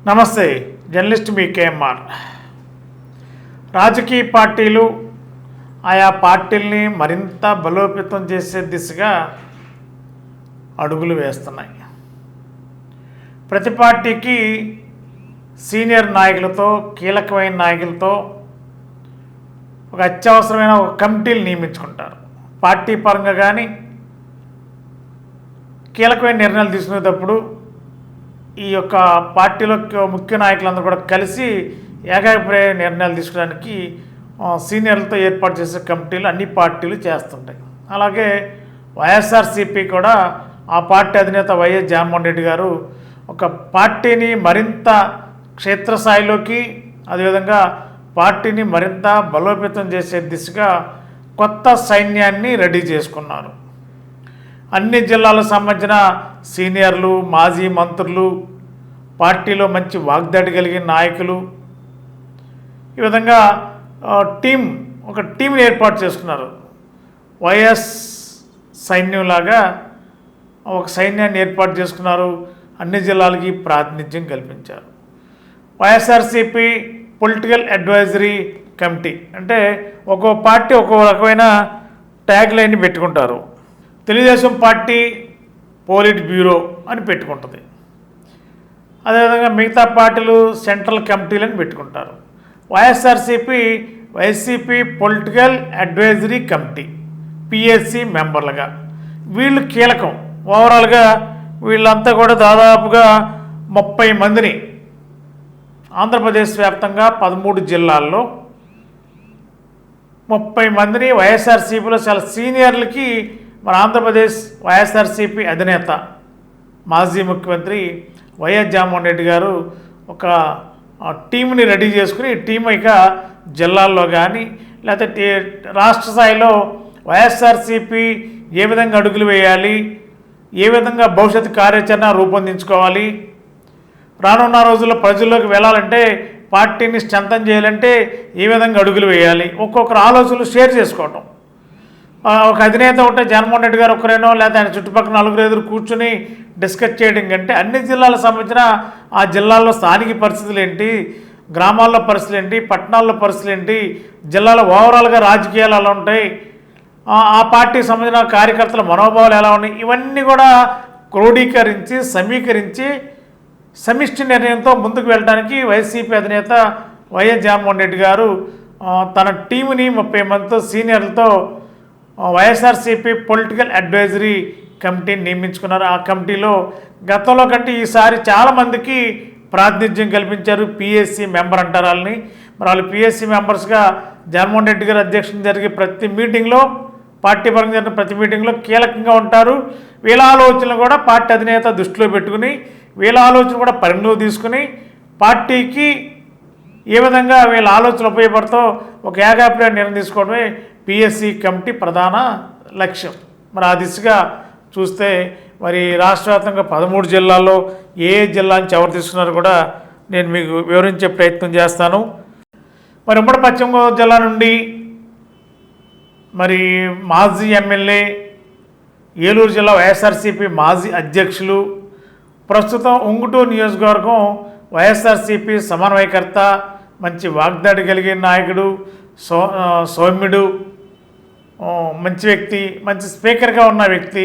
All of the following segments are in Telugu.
నమస్తే, జర్నలిస్ట్ మీ కేఎంఆర్. రాజకీయ పార్టీలు ఆయా పార్టీల్ని మరింత బలోపేతం చేసే దిశగా అడుగులు వేస్తున్నాయి. ప్రతి పార్టీకి సీనియర్ నాయకులతో, కీలకమైన నాయకులతో ఒక అత్యవసరమైన ఒక కమిటీలు నియమించుకుంటారు. పార్టీ పరంగా కానీ కీలకమైన నిర్ణయాలు తీసుకునేటప్పుడు ఈ యొక్క పార్టీలో ముఖ్య నాయకులందరూ కూడా కలిసి ఏకాభిప్రాయ నిర్ణయాలు తీసుకోవడానికి సీనియర్లతో ఏర్పాటు చేసే కమిటీలు అన్ని పార్టీలు చేస్తుంటాయి. అలాగే వైఎస్ఆర్సీపీ కూడా ఆ పార్టీ అధినేత వైఎస్ జగన్మోహన్ రెడ్డి గారు ఒక పార్టీని మరింత క్షేత్రస్థాయిలోకి, అదేవిధంగా పార్టీని మరింత బలోపేతం చేసే దిశగా కొత్త సైన్యాన్ని రెడీ చేసుకున్నారు. అన్ని జిల్లాలకు సంబంధించిన సీనియర్లు, మాజీ మంత్రులు, పార్టీలో మంచి వాగ్దాడి కలిగిన నాయకులు, ఈ విధంగా ఒక టీంని ఏర్పాటు చేసుకున్నారు. వైఎస్ సైన్యంలాగా ఒక సైన్యాన్ని ఏర్పాటు చేసుకున్నారు. అన్ని జిల్లాలకి ప్రాతినిధ్యం కల్పించారు. వైఎస్ఆర్సీపీ పొలిటికల్ అడ్వైజరీ కమిటీ అంటే ఒక్కో పార్టీ ఒక్కో రకమైన ట్యాగ్ లైన్ని పెట్టుకుంటారు. తెలుగుదేశం పార్టీ పోలిట్ బ్యూరో అని పెట్టుకుంటుంది. అదేవిధంగా మిగతా పార్టీలు సెంట్రల్ కమిటీలను పెట్టుకుంటారు. YCP political advisory committee PSC మెంబర్లుగా వీళ్ళు కీలకం. ఓవరాల్గా వీళ్ళంతా కూడా దాదాపుగా 30 మందిని ఆంధ్రప్రదేశ్ వ్యాప్తంగా 13 జిల్లాల్లో 30 మందిని వైఎస్ఆర్సీపీలో చాలా సీనియర్లకి మన ఆంధ్రప్రదేశ్ వైఎస్ఆర్సీపీ అధినేత మాజీ ముఖ్యమంత్రి వైఎస్ జగన్మోహన్ రెడ్డి గారు ఒక టీంని రెడీ చేసుకుని, ఈ టీం ఇక జిల్లాల్లో కానీ లేకపోతే రాష్ట్ర స్థాయిలో వైఎస్ఆర్సీపీ ఏ విధంగా అడుగులు వేయాలి, ఏ విధంగా భవిష్యత్తు కార్యాచరణ రూపొందించుకోవాలి, రానున్న రోజుల్లో ప్రజల్లోకి వెళ్ళాలంటే, పార్టీని స్ట్రెంథన్ చేయాలంటే ఏ విధంగా అడుగులు వేయాలి, ఒక్కొక్కరు ఆలోచనలు షేర్ చేసుకోవటం. ఒక అధినేత ఉంటే జగన్మోహన్ రెడ్డి గారు ఒకరేనో లేదా ఆయన చుట్టుపక్కల నలుగురు ఎదురు కూర్చుని డిస్కస్ చేయడం కంటే అన్ని జిల్లాలకు సంబంధించిన ఆ జిల్లాల్లో స్థానిక పరిస్థితులు ఏంటి, గ్రామాల్లో పరిస్థితులు ఏంటి, పట్టణాల్లో పరిస్థితులు ఏంటి, జిల్లాలో ఓవరాల్గా రాజకీయాలు ఎలా ఉంటాయి, ఆ పార్టీకి సంబంధించిన కార్యకర్తల మనోభావాలు ఎలా ఉన్నాయి, ఇవన్నీ కూడా క్రోడీకరించి సమీకరించి సమిష్టి నిర్ణయంతో ముందుకు వెళ్ళడానికి వైసీపీ అధినేత వైఎస్ జగన్మోహన్ రెడ్డి గారు తన టీముని 30 మందితో సీనియర్లతో వైఎస్ఆర్సీపీ పొలిటికల్ అడ్వైజరీ కమిటీని నియమించుకున్నారు. ఆ కమిటీలో గతంలో కంటే ఈసారి చాలామందికి ప్రాతినిధ్యం కల్పించారు. పిఎస్సి మెంబర్ అంటారు వాళ్ళని. మరి వాళ్ళు పిఎస్సి మెంబర్స్గా జగన్మోహన్ రెడ్డి గారు అధ్యక్షతన జరిగే ప్రతి మీటింగ్లో, పార్టీ పరంగా జరిగిన ప్రతి మీటింగ్లో కీలకంగా ఉంటారు. వీళ్ళ ఆలోచనలు కూడా పార్టీ అధినేత దృష్టిలో పెట్టుకుని, వీళ్ళ ఆలోచన కూడా పరిగణలోకి తీసుకుని పార్టీకి ఏ విధంగా వీళ్ళ ఆలోచన ఉపయోగపడతో ఒక ఏకాభిప్రాయ నిర్ణయం తీసుకోవడమే పిఎస్సి కమిటీ ప్రధాన లక్ష్యం. మరి ఆ దిశగా చూస్తే మరి రాష్ట్ర వ్యాప్తంగా 13 జిల్లాల్లో ఏ జిల్లా నుంచి ఎవరు తీసుకున్నారో కూడా నేను మీకు వివరించే ప్రయత్నం చేస్తాను. మరి ఉమ్మడి పశ్చిమ గోదావరి జిల్లా నుండి మరి మాజీ ఎమ్మెల్యే, ఏలూరు జిల్లా వైఎస్ఆర్సీపీ మాజీ అధ్యక్షులు, ప్రస్తుతం ఉంగుటూరు నియోజకవర్గం వైఎస్ఆర్సీపీ సమన్వయకర్త, మంచి వాగ్దాడి కలిగిన నాయకుడు, సౌమ్యుడు, మంచి వ్యక్తి, మంచి స్పీకర్గా ఉన్న వ్యక్తి.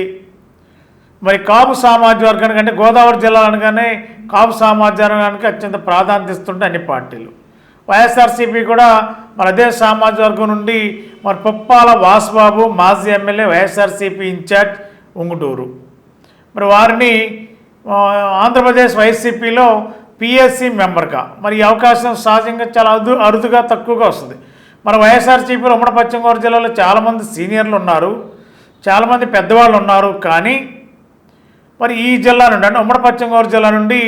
మరి కాపు సామాజిక వర్గానికి అంటే గోదావరి జిల్లా అనగానే కాపు సామాజిక వర్గానికి అత్యంత ప్రాధాన్యత ఇస్తుంటే అన్ని పార్టీలు. వైఎస్ఆర్సీపీ కూడా మరి అదే సామాజిక వర్గం నుండి మరి పుప్పాల వాసుబాబు మాజీ ఎమ్మెల్యే, వైఎస్ఆర్సీపీ ఇన్ఛార్జ్ ఉంగుటూరు. మరి వారిని ఆంధ్రప్రదేశ్ వైసీపీలో పిఎస్సి మెంబర్గా మరి ఈ అవకాశం సహజంగా చాలా అరుదుగా తక్కువగా వస్తుంది. మన వైఎస్ఆర్సీపీలో ఉమ్మడి పశ్చిమ గోదావరి జిల్లాలో చాలామంది సీనియర్లు ఉన్నారు, చాలామంది పెద్దవాళ్ళు ఉన్నారు. కానీ మరి ఈ జిల్లా నుండి అంటే ఉమ్మడి పశ్చిమ గోదావరి జిల్లా నుండి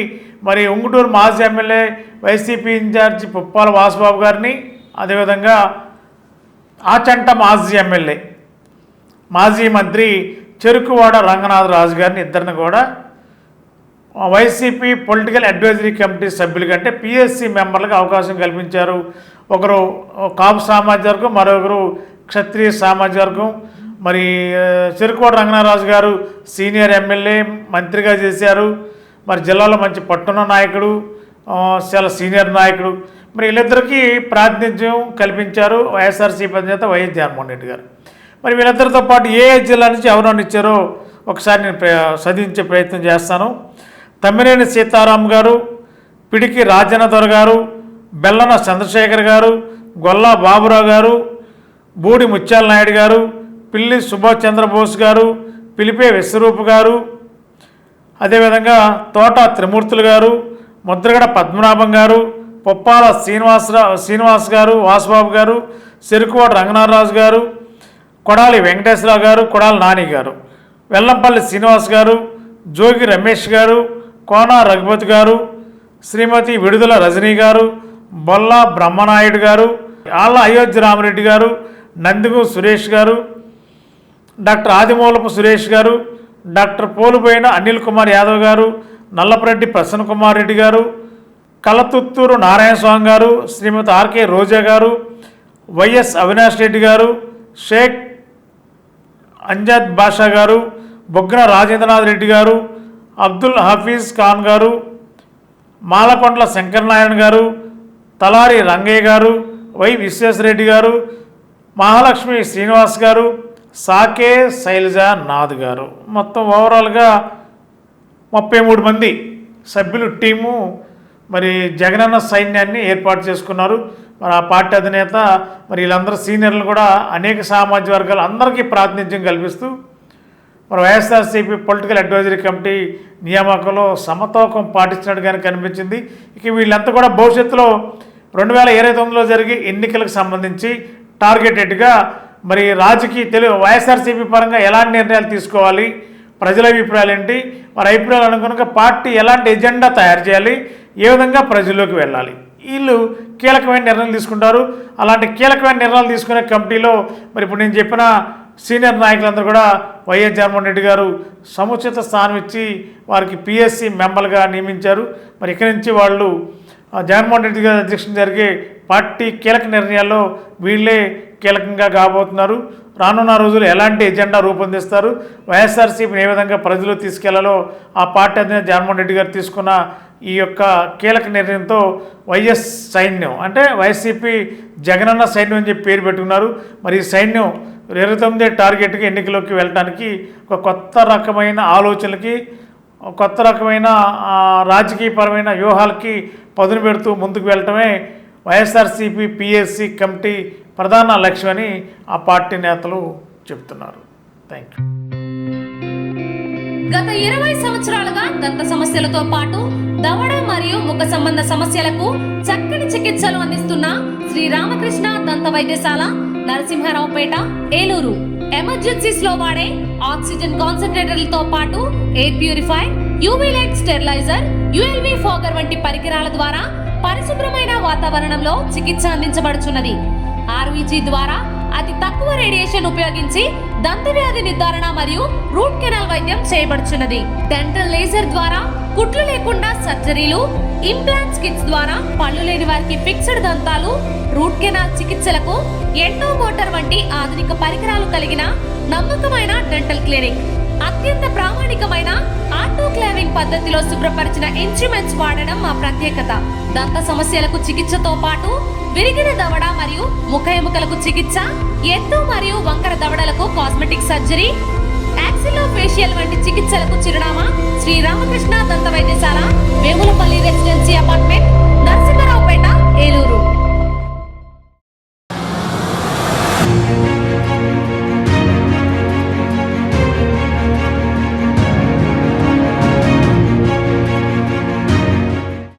మరి ఉంగుటూరు మాజీ ఎమ్మెల్యే, వైసీపీ ఇన్ఛార్జి పుప్పాల వాసుబాబు గారిని, అదేవిధంగా ఆచంట మాజీ ఎమ్మెల్యే, మాజీ మంత్రి చెరుకువాడ రంగనాథరాజు గారిని ఇద్దరిని కూడా వైసీపీ పొలిటికల్ అడ్వైజరీ కమిటీ సభ్యులు కంటే పిఎస్సి మెంబర్లకు అవకాశం కల్పించారు. ఒకరు కాపు సామాజిక వర్గం, మరొకరు క్షత్రియ సామాజిక వర్గం. మరి చెరుకువాడ రంగనాథరాజు గారు సీనియర్ ఎమ్మెల్యే, మంత్రిగా చేశారు. మరి జిల్లాలో మంచి పట్టున్న నాయకుడు, చాలా సీనియర్ నాయకుడు. మరి వీళ్ళిద్దరికీ ప్రాతినిధ్యం కల్పించారు వైఎస్ఆర్సీపీ అధినేత వైఎస్ జగన్మోహన్ రెడ్డి గారు. మరి వీళ్ళిద్దరితో పాటు ఏ జిల్లా నుంచి ఎవరెవరు ఇచ్చారో ఒకసారి నేను చదివించే ప్రయత్నం చేస్తాను. తమ్మినేని సీతారాం గారు, పిడికి రాజన్న దొర గారు, బెల్లన చంద్రశేఖర్ గారు, గొల్లా బాబురావు గారు, బూడి ముత్యాల నాయుడు గారు, పిల్లి సుభాష్ చంద్రబోస్ గారు, పిలిపే విశ్వరూప్ గారు, అదేవిధంగా తోట త్రిమూర్తులు గారు, ముద్రగడ పద్మనాభం గారు, పొప్పాల శ్రీనివాస్ గారు, వాసుబాబు గారు, చెరుకువాడ రంగనాథరాజు గారు, కొడాలి వెంకటేశ్వరరావు గారు, కొడాలి నాని గారు, వెల్లంపల్లి శ్రీనివాస్ గారు, జోగి రమేష్ గారు, కోన రఘుపతి గారు, శ్రీమతి విడుదల రజనీ గారు, బొల్లా బ్రహ్మనాయుడు గారు, ఆళ్ళ అయోధ్య రామరెడ్డి గారు, నందిగు సురేష్ గారు, డాక్టర్ ఆదిమూలపు సురేష్ గారు, డాక్టర్ పోలుబోయిన అనిల్ కుమార్ యాదవ్ గారు, నల్లపరెడ్డి ప్రసన్న కుమార్ రెడ్డి గారు, కలతుత్తూరు నారాయణ స్వామి గారు, శ్రీమతి ఆర్కే రోజా గారు, వైఎస్ అవినాష్ రెడ్డి గారు, షేక్ అంజద్ బాషా గారు, బొగ్గన రాజేంద్రనాథ్ రెడ్డి గారు, అబ్దుల్ హఫీజ్ ఖాన్ గారు, మాలకొండల శంకరనారాయణ గారు, తలారి రంగయ్య గారు, వై విశ్వేశ్వరరెడ్డి గారు, మహాలక్ష్మి శ్రీనివాస్ గారు, సాకే శైలజా నాథ్ గారు. మొత్తం ఓవరాల్గా 33 మంది సభ్యులు టీము మరి జగనన్న సైన్యాన్ని ఏర్పాటు చేసుకున్నారు. మరి ఆ పార్టీ అధినేత మరి వీళ్ళందరూ సీనియర్లు కూడా అనేక సామాజిక వర్గాలు అందరికీ ప్రాతినిధ్యం కల్పిస్తూ మరి వైఎస్ఆర్సీపీ పొలిటికల్ అడ్వైజరీ కమిటీ నియామకంలో సమతూకం పాటించినట్టుగానే కనిపించింది. ఇక వీళ్ళంతా కూడా భవిష్యత్తులో 2029లో జరిగే ఎన్నికలకు సంబంధించి టార్గెటెడ్గా మరి వైఎస్ఆర్సీపీ పరంగా ఎలాంటి నిర్ణయాలు తీసుకోవాలి, ప్రజల అభిప్రాయాలు ఏంటి, మరి అభిప్రాయాలు అనుగుణంగా పార్టీ ఎలాంటి ఎజెండా తయారు చేయాలి, ఏ విధంగా ప్రజల్లోకి వెళ్ళాలి, వీళ్ళు కీలకమైన నిర్ణయాలు తీసుకుంటారు. అలాంటి కీలకమైన నిర్ణయాలు తీసుకునే కమిటీలో మరి ఇప్పుడు నేను చెప్పిన సీనియర్ నాయకులందరూ కూడా వైఎస్ జగన్మోహన్ రెడ్డి గారు సముచిత స్థానం ఇచ్చి వారికి పిఎస్సి మెంబర్గా నియమించారు. మరి ఇక్కడి నుంచి వాళ్ళు జగన్మోహన్ రెడ్డి గారి అధ్యక్షతన జరిగే పార్టీ కీలక నిర్ణయాల్లో వీళ్ళే కీలకంగా కాబోతున్నారు. రానున్న రోజులు ఎలాంటి ఎజెండా రూపొందిస్తారు, వైఎస్ఆర్సీపీని ఏ విధంగా ప్రజలు తీసుకెళ్లాలో ఆ పార్టీ అధినేత జగన్మోహన్ రెడ్డి గారు తీసుకున్న ఈ యొక్క కీలక నిర్ణయంతో వైఎస్ సైన్యం అంటే వైసీపీ జగనన్న సైన్యం అని చెప్పి పేరు పెట్టుకున్నారు. మరి ఈ సైన్యం 29 టార్గెట్గా ఎన్నికలోకి వెళ్ళడానికి ఒక కొత్త రకమైన ఆలోచనలకి, కొత్త రకమైన రాజకీయపరమైన వ్యూహాలకి పదును పెడుతూ ముందుకు వెళ్ళటమే వైఎస్ఆర్సీపీ పిఎస్సి కమిటీ ప్రధాన లక్ష్యమని ఆ పార్టీ నేతలు చెబుతున్నారు. Thank you. గత 20 సంవత్సరాలుగా దంత సమస్యలతో పాటు దవడ మరియు ముఖ సంబంధ సమస్యలకు చక్కని చికిత్సలు అందిస్తున్న శ్రీ రామకృష్ణ దంత వైద్యశాల, నరసింహారావుపేట, ఏలూరు. ఎమర్జెన్సీస్ లో వాడే ఆక్సిజన్ కాన్సంట్రేటర్లతో పాటు air purifier, UV light steriliser, ULV fogger వంటి పరికరాల ద్వారా పరిశుభ్రమైన వాతావరణంలో చికిత్స అందించబడుచున్నది. ఆర్వీజీ ద్వారా అతి తక్కువ రేడియేషన్ ఉపయోగించి దంత వ్యాధి నిర్ధారణ మరియు రూట్ కెనాల్ వైద్యం చేయబడుచున్నది. డెంటల్ లేజర్ ద్వారా కుట్లు లేకుండా సర్జరీలు, ఇంప్లాంట్స్ కిట్స్ ద్వారా పళ్ళు లేని వారికి ఫిక్స్డ్ దంతాలు, రూట్ కెనాల్ చికిత్సలకు ఎండో మోటార్ వంటి ఆధునిక పరికరాలు కలిగిన నమ్మకమైన డెంటల్ క్లినిక్. అత్యంత ప్రామాణికమైన ఆటోక్లావింగ్ పద్ధతిలో శుభ్రపరిచిన ఇన్స్ట్రుమెంట్స్ వాడడం మా ప్రత్యేకత. దంత సమస్యలకు చికిత్సతో పాటు విరిగిన దవడ మరియు ముఖ ఎముకలకు చికిత్స, ఎత్తు మరియు వంకర దవడలకు కాస్మెటిక్ సర్జరీ, యాక్సిలోఫేషియల్ వంటి చికిత్సలకు చిరునామా శ్రీ రామకృష్ణ దంత వైద్యశాల, వేములపల్లి రెసిడెన్సీ అపార్ట్మెంట్,